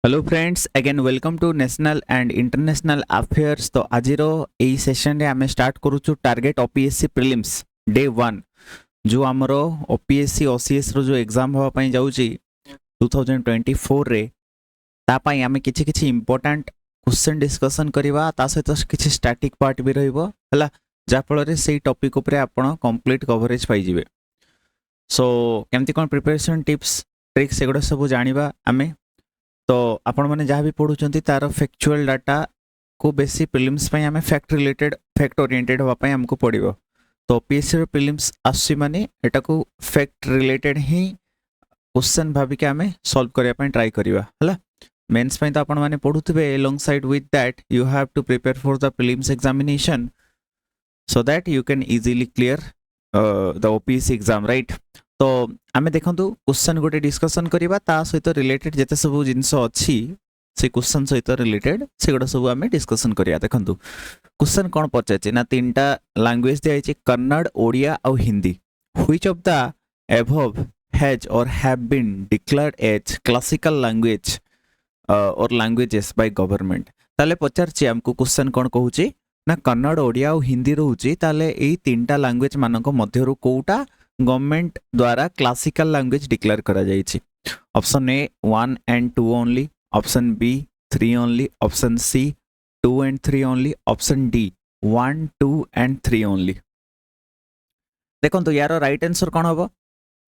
Hello friends again welcome to national and international affairs. तो आज यही सेशन रे आम स्टार्ट करूँ टार्गेट ओपीएससी प्रिलिम्स डे 1 जो आमर ओपीएससी ओसीएस रो जो एग्जाम होगा जाऊँगी 2024 रे तापाई आमे किछि किछि इंपोर्टेंट क्वेश्चन डिस्कशन करवा ता सहित किछि स्टैटिक पार्ट भी रहिबो हला जा फल से टॉपिक उपरे आपण कंप्लीट कवरेज पाई जिवे। सो केमती कोन प्रिपरेशन टिप्स ट्रिक्स एगुड़ा सब जानिबा आमे। तो आपण मैंने जहाँ भी पढ़ुंट तार फैक्चुअल डाटा को बेसी प्रिलिम्स आम फैक्ट रिलेटेड फैक्ट ओरिएंटेड होगापी आमको पड़ो। तो पीएससी प्रिलिम्स आसुची माने एटा को फैक्ट रिलेटेड ही क्वेश्चन भाविक आम सॉल्व करने ट्राई करवा है। मेन्स तो आपण मैंने पढ़ुवे along side with that you have to prepare for the prelims examination so that you can easily clear the OPSC exam right. तो आमे देखु क्वेश्चन गोटे डिस्कसन करवा ता सहित रिलेटेड जिते सब जिनस अच्छी से क्वेश्चन सहित रिलेटेड से गुड़ा सब आमे डिस्कसन करिया। देखु क्वेश्चन कौन पचार ना तीन टा लैंग्वेज दिखाई कन्नड़ ओडिया और Hindi. Which of the above has और have been declared as classical language और लैंग्वेजेस बाय गवर्नमेंट। ताले पचार आमको क्वेश्चन कौन कहूँ ना कन्नड़ ओडिया और हिंदी रोचे ताले यही तीन टा लैंग्वेज मानक मध्यरु कोउटा गवर्नमेंट द्वारा क्लासिकल लैंग्वेज डिक्लेयर करा जायछि। Option A 1 and 2 only, option B 3 only, option C 2 and 3 only, option D 1, 2 and 3 only. देखो तो यार राइट आंसर कौन हम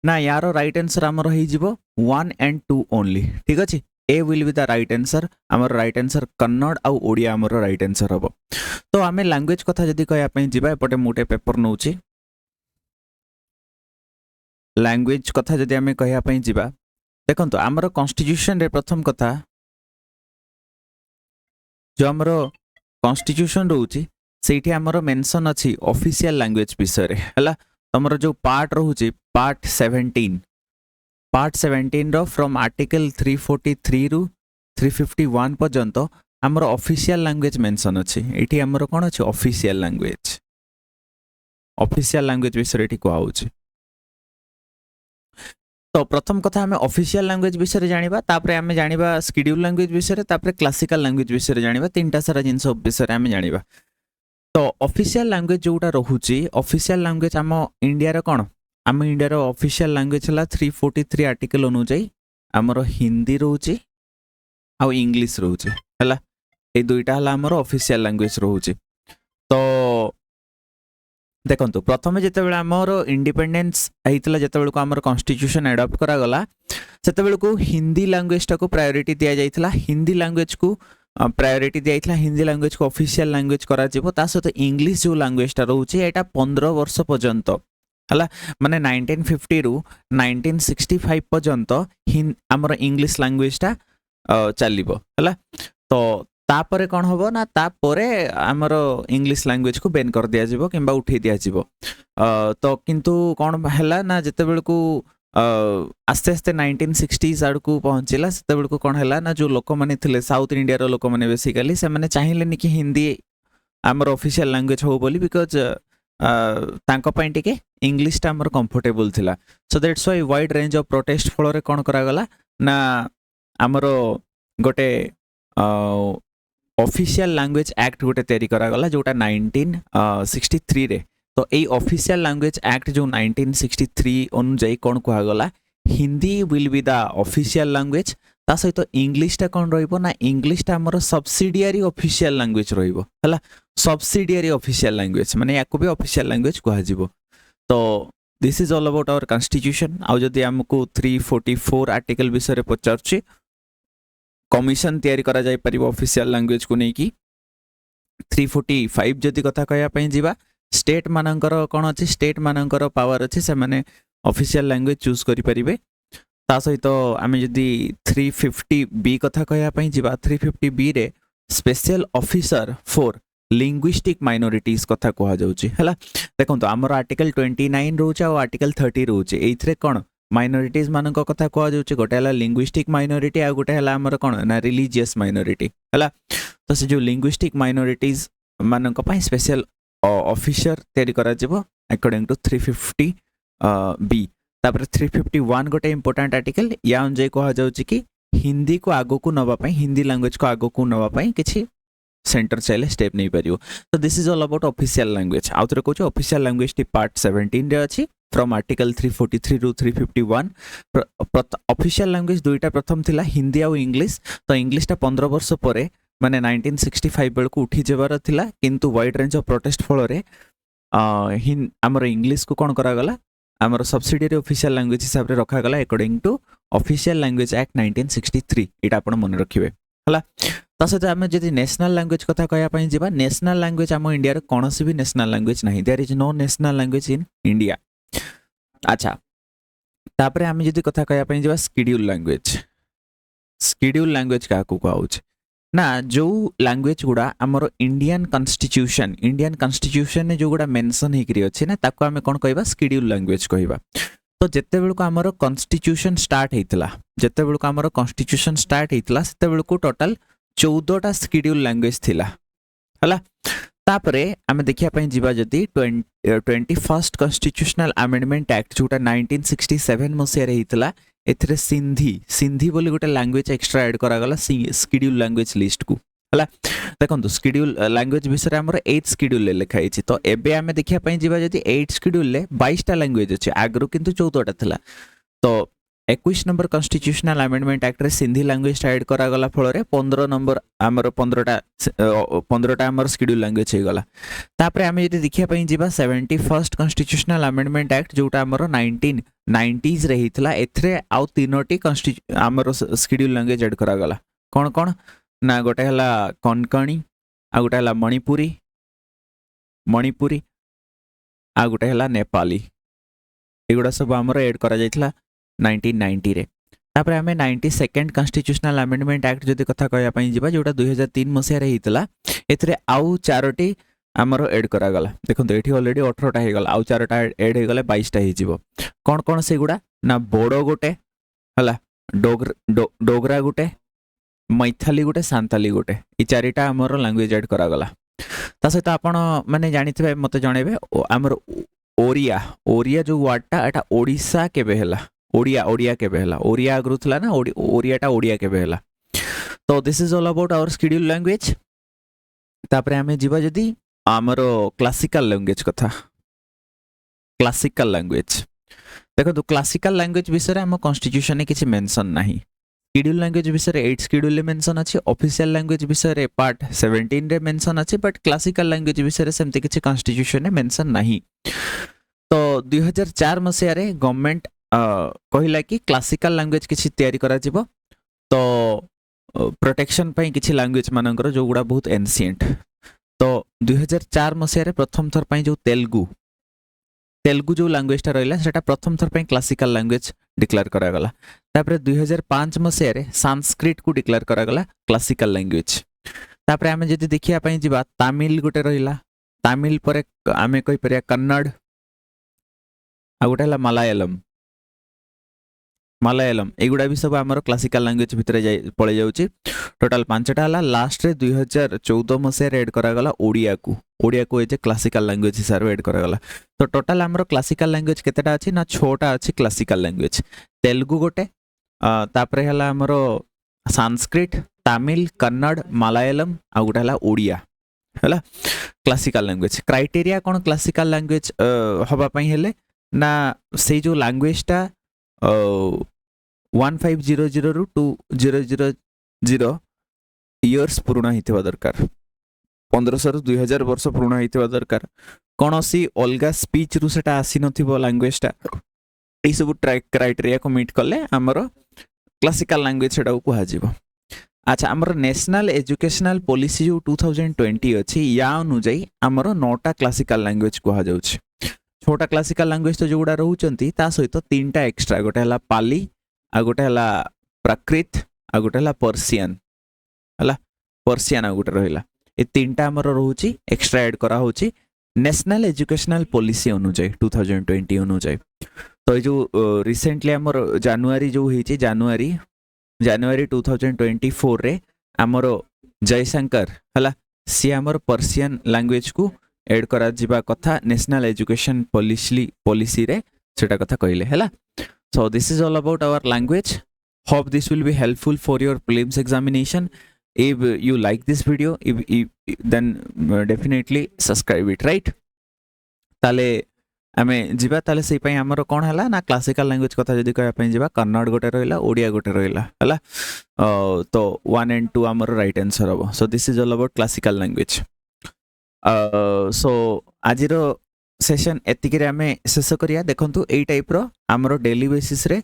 ना यार राइट आंसर आमर हो 1 and 2 ओनली। ठीक अच्छे A will be the right answer. आमर राइट आंसर कन्नड़ आउ ओडिया आमर राइट आंसर हम। तो आम लैंग्वेज कथा जदि कहवाई जावा एपटे मुझे पेपर नौची लैंग्वेज कथा जदि आम कहवाई जावा देखो आमर कॉन्स्टिट्यूशन रे प्रथम कथा जो आमर कॉन्स्टिट्यूशन रोचे से आमर मेंशन अच्छी ऑफिशियल लैंग्वेज विषय है। तुम जो पार्ट रोचे पार्ट 17 रो फ्रॉम आर्टिकल 343 रु 351 पर्यंत आमर ऑफिशियल लैंग्वेज मेंशन अच्छी। ये आमर कौन अच्छे ऑफिशियल लैंग्वेज विषय कहूँ। तो प्रथम कथा आम ऑफिशियल लैंग्वेज विषय जानिबा तापरे आम जानिबा शेड्यूल लैंग्वेज विषय तापरे क्लासिकल लैंग्वेज विषय जानिबा तीनटा सारा जिनस विषय आम जानिबा। तो ऑफिशियल लैंग्वेज जोटा रोचे ऑफिशियल लैंग्वेज आम इंडिया रो कौन आम इंडिया रो ऑफिशियल लैंग्वेज है 343 आर्टिकल अनुଯାयी आमर हिंदी रोचे आउ इंग्लिश रोचे है। ये दुईटा है आमर ऑफिशियल लैंग्वेज रोचे। तो देखो प्रथम जिते आमर इंडिपेंडेंस होता जिते आमर कॉन्स्टिट्यूशन एडॉप्ट करागला से हिंदी लैंग्वेज टाक प्रायोरिटी दि जाइथिला। हिंदी लैंग्वेज को प्रायोरिटी दि जाइथिला। हिंदी लैंग्वेज को ऑफिशियल लैंग्वेज करा जिवो ता सहित इंग्लिश जो लैंग्वेज टा रोचे एटा 15 वर्ष पर्यंत है माने 1950 रु 1965 पर्यंत आमर इंग्लिश लैंग्वेज टा चलिबो है। तो तापरे कौन हम ना तापरे आमर इंग्लिश लैंग्वेज को बैन कर दिया जिवो किंबा उठे दिया जिवो। तो किंतु कौन है ना जिते बेलू आस्ते आस्ते 1960s आड़ को पहुँचला से बेलू कौन है ना जो लोक मैंने थे साउथ इंडिया रो लोक मैंने बेसिकली से मैंने चाहिए कि हिंदी आमर ऑफिशियल लैंग्वेज हो बोली बिकॉज टिके इंग्लिश टा आमर कंफर्टेबल थिला। So that's why wide range of protest फल कौन करागला ना आमर गोटे ऑफिशियल लैंग्वेज एक्ट गोटे तैयारी करागला जोटा 1963 रे। तो यही ऑफिशियल लैंग्वेज एक्ट जो 1963 अनुଯାयी कौन कहगला Hindi will be the official language ता सहित इंग्लिश टा कौन रहिबो ना इंग्लिश टा हमर सब्सिडियरी ऑफिशियल लैंग्वेज रहिबो हला। सब्सिडियरी ऑफिशियल लैंग्वेज माने याको भी ऑफिशियल लैंग्वेज कहा जिवो। तो this is all about our constitution. आ जदि हमको 344 आर्टिकल विषय पचारछि कमिशन तैयारी करा जाय परिबो ऑफिशियल लैंग्वेज को नेकी। 345 जदि कथा कहया जीवा स्टेट मानकर कौन अच्छी स्टेट मानकर पावर अच्छे से माने ऑफिशियल लैंग्वेज चूज करि परिबे। ता सहित आम जदि 350B कथा कहया जीवा 350B रे special officer for linguistic minorities कथा कहा जाउची हला। देखो आमर आर्टिकल 29 रोचे और आर्टिकल 30 रोचे एइथरे कौन माइनॉरिटीज मान कथा कह गोटे है लिंग्विस्टिक माइनॉरिटी आ गोटे है आमर कौन ना रिलीजियस माइनॉरिटी है। तो से जो लिंग्विस्टिक माइनॉरिटीज मान स्पेशल ऑफिसर तैयारी करा जिवो अकॉर्डिंग टू 350B। तापर 351 गोटे इंपोर्टेंट आर्टिकल या अनुଯାयी कह जाउची कि हिंदी को आगो को नवा पाई हिंदी लैंग्वेज को आगो को नवा पाई किछि सेंटर चाइले स्टेप नहीं परियो तो this is all about official language आउथरे कहूँ ऑफिशियल लैंग्वेज टी पार्ट 17 रे अछि फ्रॉम आर्टिकल 343 रु 351 ऑफिशियल लैंग्वेज दुईटा प्रथम थिला हिंदी और इंग्लिश तो इंग्लिश टा 15 वर्ष परे माने 1965 बेल को उठी जबार थिला किंतु वाइड रेंज ऑफ प्रोटेस्ट फल रे हमर इंग्लिश को कोन करा गला हमर सब्सिडियरी ऑफिशियल लैंग्वेज हिसाब रे रखा गला according to official language act 1963 एटा आपण मन रखिबे हला ता सहित आम जदि नेशनल लैंग्वेज कथा कहया पई जिबा नेशनल लैंग्वेज आम इंडिया रे कोनोसी भी नेशनल लैंग्वेज नहीं there is no national language in India अच्छा तापरे आम जदि कथा कहया पई जिबा स्केड्यूल लैंग्वेज का को कहउछ ना जो लैंग्वेज गुड़ा आमर इंडियन कॉन्स्टिट्यूशन ने जो गुड़ा मेंशन हे करी अछि ना ताको आमे कोन कहबा स्केड्यूल लैंग्वेज कहबा तो जेते बेल को आमर कॉन्स्टिट्यूशन स्टार्ट हेतिला जेते बेल को आमर कॉन्स्टिट्यूशन स्टार्ट हेतिला सेते बेल को टोटल 14 टा स्केड्यूल लैंग्वेज थिला हला तापरे आमे देखिया पई जिबा जदी 21st कॉन्स्टिट्यूशनल अमेंडमेंट एक्ट जोटा 1967 मसिया रे हितला एथरे सिंधी बोली गोटे लैंग्वेज एक्स्ट्रा ऐड करा गला स्केड्यूल लैंग्वेज लिस्ट को हला देखंतु स्केड्यूल लैंग्वेज विषय हमर 8 स्केड्यूल ले लिखा हिची तो एबे आमे देखिया पई जिबा जदी 8 स्केड्यूल ले 22 टा लैंग्वेज अछि आगरो किंतु 14 टा थिला तो 21 नंबर कॉन्स्टिट्यूशनल अमेंडमेंट एक्ट रे सिंधी लैंग्वेज ऐड करा गला फल रे 15 नंबर हमर 15 टा हमर स्केड्यूल लैंग्वेज हे गला तापरे आमे जदी देखिया पई जिबा 71st कॉन्स्टिट्यूशनल अमेंडमेंट एक्ट जोटा हमर 1990s रे हितला एथरे आउ तीनोटी हमर स्केड्यूल लैंग्वेज ऐड करा गला कोन कोन ना गोटे हला कोंकणी आ गोटे हला मणिपुरी आ गोटे हला नेपाली एगुडा सब हमर ऐड करा जायतला 1990 रे तापर हमें 92nd कॉन्स्टिट्यूशनल अमेंडमेंट एक्ट जदि कथा कहया पई जिबा जोटा 2003 मसिया रे हितला एथरे आउ चारोटी हमर ऐड करा गला देखंतु एठी ऑलरेडी 18 टा हे गला आउ चारोटा ऐड हे गले 22 टा हे जिवो कोन कोन से गुडा ना बोडो गोटे हला डोगरा गोटे मैथाली गोटे सांताली गोटे ई चारिटा हमर लैंग्वेज ऐड करा गला ता सहित आपण माने जानिथिबे मते जणेबे हमर ओरिया जो वर्डटा एटा ओडिसा केबे हला ओडिया केबे हला ओरिया अग्रु थला ना ओरियाटा ओडिया केबे हला तो this is all about our schedule language तापरे हमें जिबा जदी हमर क्लासिकल लैंग्वेज कथा क्लासिकल लैंग्वेज देखो तो क्लासिकल लैंग्वेज विषय हम कॉन्स्टिट्यूशन ने किछि मेंशन नाही स्केड्यूल लैंग्वेज विषय 8 स्केड्यूल ले मेंशन अछि ऑफिशियल लैंग्वेज विषय पार्ट 17 रे मेंशन अछि बट क्लासिकल लैंग्वेज विषय सेमते किछि कॉन्स्टिट्यूशन ने मेंशन नाही तो 2004 मसिया रे गवर्नमेंट कहिला कि क्लासिकल लैंग्वेज किछि तयारी करा जिवो तो प्रोटेक्शन पई किछि लैंग्वेज मानकर जो गुडा बहुत एंशिएंट तो 2004 मसिया रे प्रथम थर पई जो तेलुगु जो लैंग्वेज टा रहला सेटा प्रथम थर पई क्लासिकल लैंग्वेज डिक्लेयर करा गला तापरे 2005 मसिया रे संस्कृत को डिक्लेयर करा गला क्लासिकल लैंग्वेज तापरे हमें जदी देखिया पई जिबा तमिल गोटे रहला तमिल परे हमें कहि परिया कन्नड़ आ गोटे हला मलयालम एगुडा भी सब हमर क्लासिकल लैंग्वेज भितरे पळे जाउची टोटल 5टा हला लास्ट रे 2014 मसिया रे ऐड करा गला ओडिया को एजे क्लासिकल लैंग्वेज हिसाब रे ऐड करा गला तो टोटल हमर क्लासिकल लैंग्वेज केतेटा अछि ना 6टा अछि क्लासिकल लैंग्वेज तेलुगु गोटे तापरे हला हमर संस्कृत तमिल कन्नड़ मलयालम आ गोटे हला ओडिया हला क्लासिकल लैंग्वेज क्राइटेरिया कोन क्लासिकल लैंग्वेज हबा पई हेले ना से जो लैंग्वेज टा 1500 रु 2000 इयर्स पूर्ण हितबा दरकार 1500 रु 2000 वर्ष पूर्ण हितबा दरकार कोनोसी अलगा स्पीच रु सेटा आसी नथिबो लैंग्वेज टा ए सब क्राइटेरिया को मीट करले हमरो क्लासिकल लैंग्वेज सेटा को हाजिबो अच्छा हमरो नेशनल एजुकेशनल पॉलिसी जो 2020 अछि या अनुଯାयी हमरो 9टा क्लासिकल लैंग्वेज को हाजाउछि 6टा क्लासिकल लैंग्वेज तो जोगुडा रहउचंती ता सहित 3टा एक्स्ट्रा गोटे हला पाली आ गोटे हला प्राकृत आ गोटे हला पर्शियन आ गोटे रहिला ए 3टा हमर रहउची एक्स्ट्रा ऐड करा होची नेशनल एजुकेशनल पॉलिसी अनुଯାयी 2020 अनुଯାयी तो ये जो रिसेंटली हमर जनवरी जो होईची जनवरी 2024 रे हमर जयशंकर हला सी हमर पर्शियन लैंग्वेज को ऐड करा जिबा कथा नेशनल एजुकेशन पॉलिसी रे सेटा कथा कहले हला so this is all about our language hope this will be helpful for your prelims examination. If you like this video, then definitely subscribe it, right? ताले आमे जिबा ताले सेई पई हमरो कोन हला ना क्लासिकल लैंग्वेज कथा जदी कहया पई जिबा कन्नड़ गोटे रहिला ओडिया गोटे रहिला हला तो 1 and 2 हमरो राइट आंसर हबो so this is all about classical language so आजिरो सेशन एतिके रे आमे शेष करिया देखंतु एई टाइप रो हमरो डेली बेसिस रे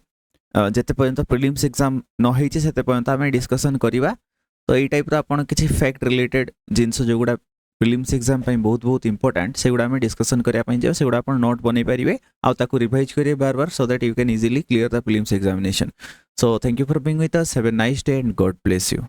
जेते पर्यंत प्रीलिम्स एग्जाम न होईचे सेते पर्यंत आमे डिस्कशन करिवा तो एई टाइप रो आपण किछि फैक्ट रिलेटेड जिंस जोगुडा प्रीलिम्स एग्जाम पई बहुत बहुत इंपोर्टेंट सेगुडा में डिस्कशन करिया पई जे सेगुडा आपण नोट बनै परिबे आ ताकू रिवाइज करिए बार बार so that you can easily clear the prelims examination so thank you for being with us have a nice day and God bless you